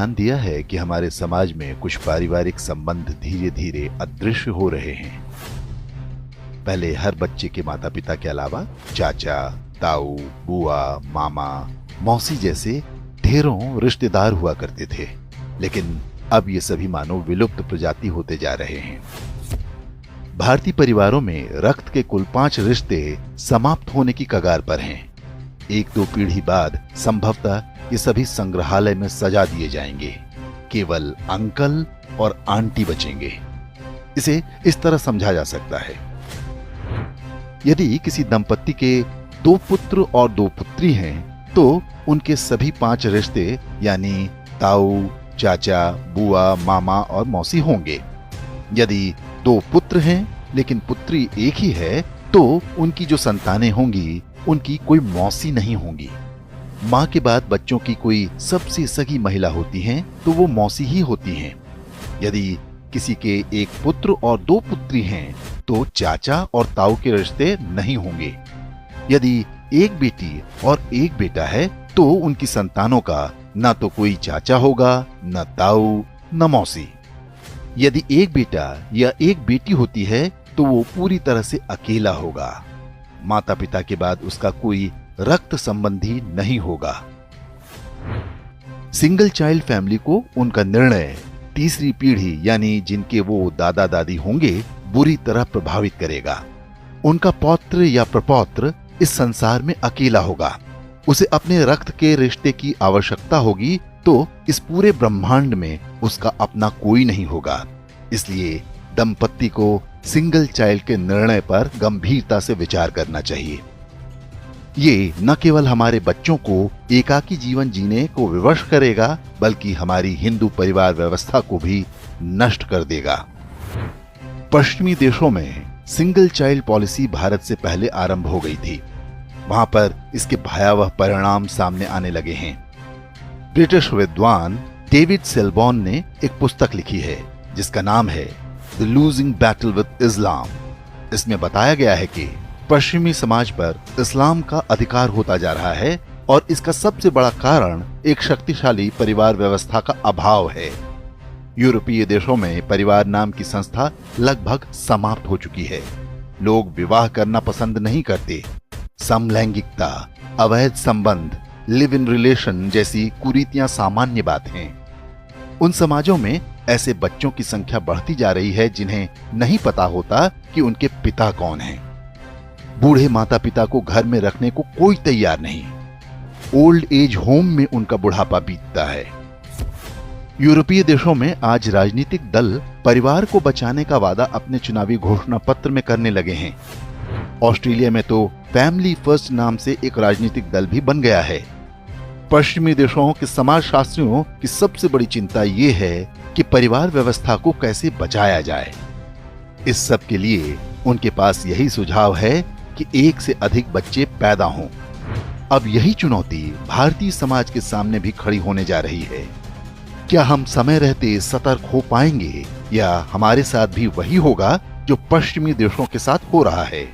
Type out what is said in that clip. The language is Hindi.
ध्यान दिया है कि हमारे समाज में कुछ पारिवारिक संबंध धीरे धीरे अदृश्य हो रहे हैं। पहले हर बच्चे के माता पिता के अलावा चाचा, ताऊ, बुआ, मामा, मौसी जैसे ढेरों रिश्तेदार हुआ करते थे, लेकिन अब ये सभी मानो विलुप्त प्रजाति होते जा रहे हैं। भारतीय परिवारों में रक्त के कुल 5 रिश्ते समाप्त होने की कगार पर हैं। 1-2 पीढ़ी बाद संभवतः ये सभी संग्रहालय में सजा दिए जाएंगे। केवल अंकल और आंटी बचेंगे। इसे इस तरह समझा जा सकता है, यदि किसी दंपत्ति के 2 पुत्र और 2 पुत्री हैं, तो उनके सभी 5 रिश्ते यानी ताऊ, चाचा, बुआ, मामा और मौसी होंगे। यदि 2 पुत्र हैं लेकिन पुत्री एक ही है, तो उनकी जो संतानें होंगी उनकी कोई मौसी नहीं होंगी। माँ के बाद बच्चों की कोई सबसे सगी महिला होती हैं, तो वो मौसी ही होती हैं। यदि किसी के 1 पुत्र और 2 पुत्री हैं, तो चाचा और ताऊ के रिश्ते नहीं होंगे। यदि 1 बेटी और 1 बेटा है, तो उनकी संतानों का न तो कोई चाचा होगा, न ताऊ, न मौसी। यदि 1 बेटा या 1 बेटी होती है, तो वो पूरी तरह से अकेला होगा। माता पिता के बाद उसका कोई रक्त संबंधी नहीं होगा। सिंगल चाइल्ड फैमिली को उनका निर्णय तीसरी पीढ़ी यानी जिनके वो दादा दादी होंगे बुरी तरह प्रभावित करेगा। उनका पौत्र या प्रपौत्र इस संसार में अकेला होगा। उसे अपने रक्त के रिश्ते की आवश्यकता होगी, तो इस पूरे ब्रह्मांड में उसका अपना कोई नहीं होगा। इसलिए दंपत्ति को सिंगल चाइल्ड के निर्णय पर गंभीरता से विचार करना चाहिए। ये न केवल हमारे बच्चों को एकाकी जीवन जीने को विवश करेगा, बल्कि हमारी हिंदू परिवार व्यवस्था को भी नष्ट कर देगा। पश्चिमी देशों में सिंगल चाइल्ड पॉलिसी भारत से पहले आरंभ हो गई थी। वहां पर इसके भयावह परिणाम सामने आने लगे हैं। ब्रिटिश विद्वान डेविड सेलबॉर्न ने एक पुस्तक लिखी है जिसका नाम है द लूजिंग बैटल विद इस्लाम। इसमें बताया गया है कि पश्चिमी समाज पर इस्लाम का अधिकार होता जा रहा है और इसका सबसे बड़ा कारण एक शक्तिशाली परिवार व्यवस्था का अभाव है। यूरोपीय देशों में परिवार नाम की संस्था लगभग समाप्त हो चुकी है। लोग विवाह करना पसंद नहीं करते। समलैंगिकता, अवैध संबंध, लिव इन रिलेशन जैसी कुरीतियां सामान्य बात हैं। उन समाजों में ऐसे बच्चों की संख्या बढ़ती जा रही है जिन्हें नहीं पता होता कि उनके पिता कौन हैं। बूढ़े माता पिता को घर में रखने को कोई तैयार नहीं। ओल्ड एज होम में उनका बुढ़ापा बीतता है। यूरोपीय देशों में आज राजनीतिक दल परिवार को बचाने का वादा अपने चुनावी घोषणा पत्र में करने लगे हैं। ऑस्ट्रेलिया में तो फैमिली फर्स्ट नाम से एक राजनीतिक दल भी बन गया है। पश्चिमी देशों के समाजशास्त्रियों की सबसे बड़ी चिंता ये है कि परिवार व्यवस्था को कैसे बचाया जाए। इस सब के लिए उनके पास यही सुझाव है कि 1 से अधिक बच्चे पैदा हों। अब यही चुनौती भारतीय समाज के सामने भी खड़ी होने जा रही है। क्या हम समय रहते सतर्क हो पाएंगे या हमारे साथ भी वही होगा जो पश्चिमी देशों के साथ हो रहा है?